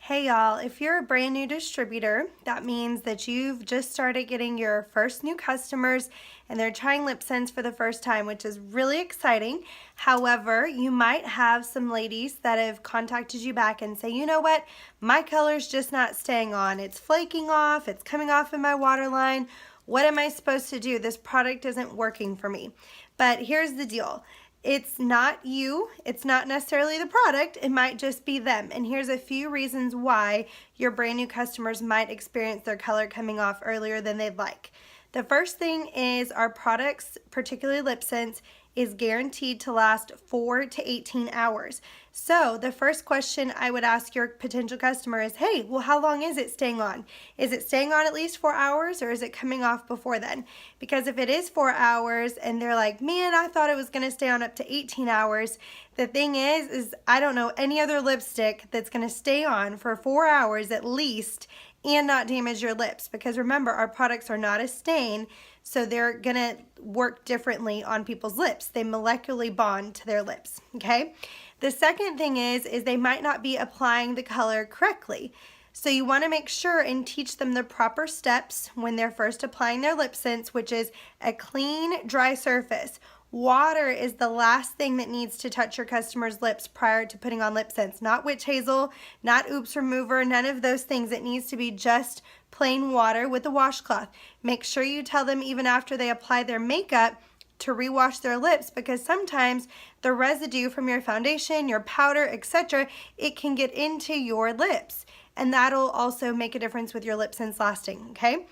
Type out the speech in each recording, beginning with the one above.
Hey y'all, if you're a brand new distributor, that means that you've just started getting your first new customers and they're trying LipSense for the first time, which is really exciting. However, you might have some ladies that have contacted you back and say, you know what, my color's just not staying on. It's flaking off, it's coming off in my waterline. What am I supposed to do? This product isn't working for me. But here's the deal. It's not you, it's not necessarily the product, it might just be them. And here's a few reasons why your brand new customers might experience their color coming off earlier than they'd like. The first thing is our products, particularly LipSense, is guaranteed to last 4 to 18 hours. So the first question I would ask your potential customer is, hey, well, how long is it staying on? Is it staying on at least 4 hours, or is it coming off before then? Because if it is 4 hours and they're like, man, I thought it was gonna stay on up to 18 hours, the thing is I don't know any other lipstick that's gonna stay on for 4 hours at least and not damage your lips, because remember, our products are not a stain, so they're gonna work differently on people's lips. They molecularly bond to their lips, okay? The second thing is they might not be applying the color correctly. So you wanna make sure and teach them the proper steps when they're first applying their LipSense, which is a clean, dry surface. Water is the last thing that needs to touch your customer's lips prior to putting on LipSense. Not witch hazel, not oops remover, none of those things. It needs to be just plain water with a washcloth. Make sure you tell them even after they apply their makeup to rewash their lips, because sometimes the residue from your foundation, your powder, etc., it can get into your lips, and that'll also make a difference with your LipSense lasting, okay?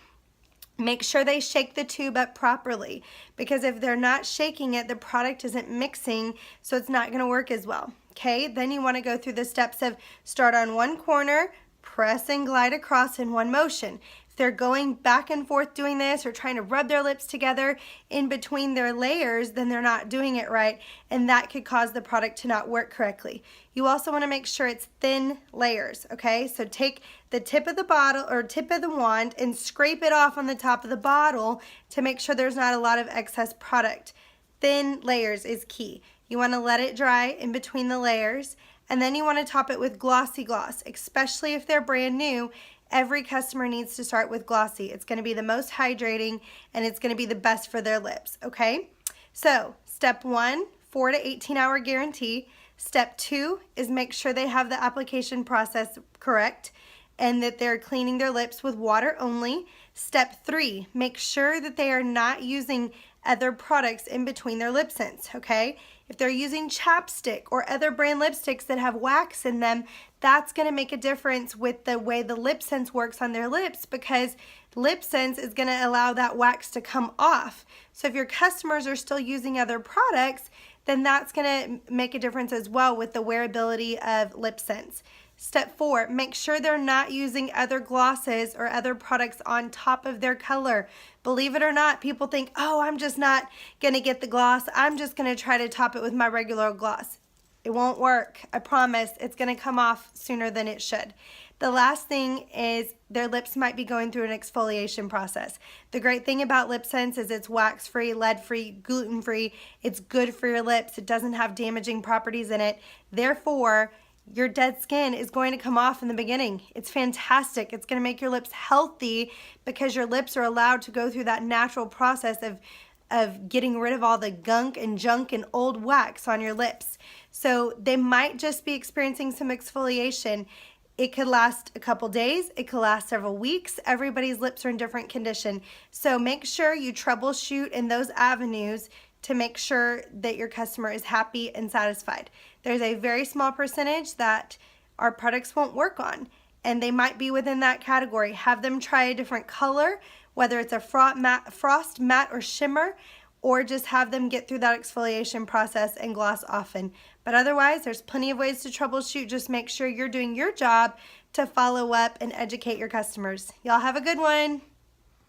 Make sure they shake the tube up properly, because if they're not shaking it, the product isn't mixing, so it's not gonna work as well, okay? Then you wanna go through the steps of start on one corner, press and glide across in one motion. If they're going back and forth doing this or trying to rub their lips together in between their layers, then they're not doing it right, and that could cause the product to not work correctly. You also want to make sure it's thin layers, okay? So take the tip of the bottle or tip of the wand and scrape it off on the top of the bottle to make sure there's not a lot of excess product. Thin layers is key. You want to let it dry in between the layers, and then you want to top it with glossy gloss, especially if they're brand new. Every customer needs to start with glossy. It's going to be the most hydrating, and it's going to be the best for their lips, okay? So step 1, 4 to 18 hour guarantee. Step 2 is make sure they have the application process correct and that they're cleaning their lips with water only. Step 3, make sure that they are not using other products in between their LipSense, okay? If they're using chapstick or other brand lipsticks that have wax in them, that's gonna make a difference with the way the LipSense works on their lips, because LipSense is gonna allow that wax to come off. So if your customers are still using other products, then that's gonna make a difference as well with the wearability of LipSense. Step 4, make sure they're not using other glosses or other products on top of their color. Believe it or not, people think, oh, I'm just not gonna get the gloss. I'm just gonna try to top it with my regular gloss. It won't work, I promise. It's gonna come off sooner than it should. The last thing is their lips might be going through an exfoliation process. The great thing about LipSense is it's wax-free, lead-free, gluten-free. It's good for your lips. It doesn't have damaging properties in it. Therefore, your dead skin is going to come off in the beginning. It's fantastic. It's going to make your lips healthy because your lips are allowed to go through that natural process of getting rid of all the gunk and junk and old wax on your lips. So they might just be experiencing some exfoliation. It could last a couple days. It could last several weeks. Everybody's lips are in different condition. So make sure you troubleshoot in those avenues to make sure that your customer is happy and satisfied. There's a very small percentage that our products won't work on, and they might be within that category. Have them try a different color, whether it's a frost, matte, or shimmer, or just have them get through that exfoliation process and gloss often. But otherwise, there's plenty of ways to troubleshoot. Just make sure you're doing your job to follow up and educate your customers. Y'all have a good one.